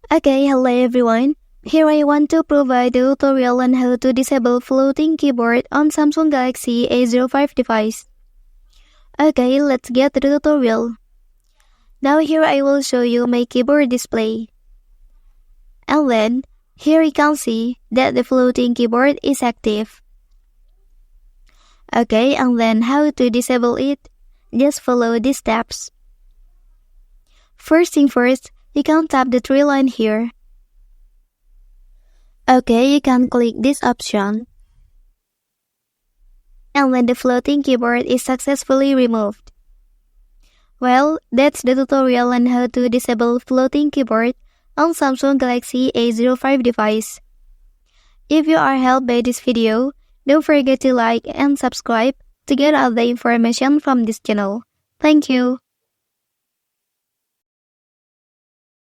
Okay, hello everyone. Here I want to provide a tutorial on how to disable floating keyboard on Samsung Galaxy A05 device. Okay, let's get to the tutorial. Now here I will show you my keyboard display. And then, here you can see that the floating keyboard is active. Okay, and then how to disable it? Just follow these steps. First thing first, you can tap the three line here. Okay, you can click this option. And then the floating keyboard is successfully removed. Well, that's the tutorial on how to disable floating keyboard on Samsung Galaxy A05 device. If you are helped by this video, don't forget to like and subscribe to get other information from this channel. Thank you.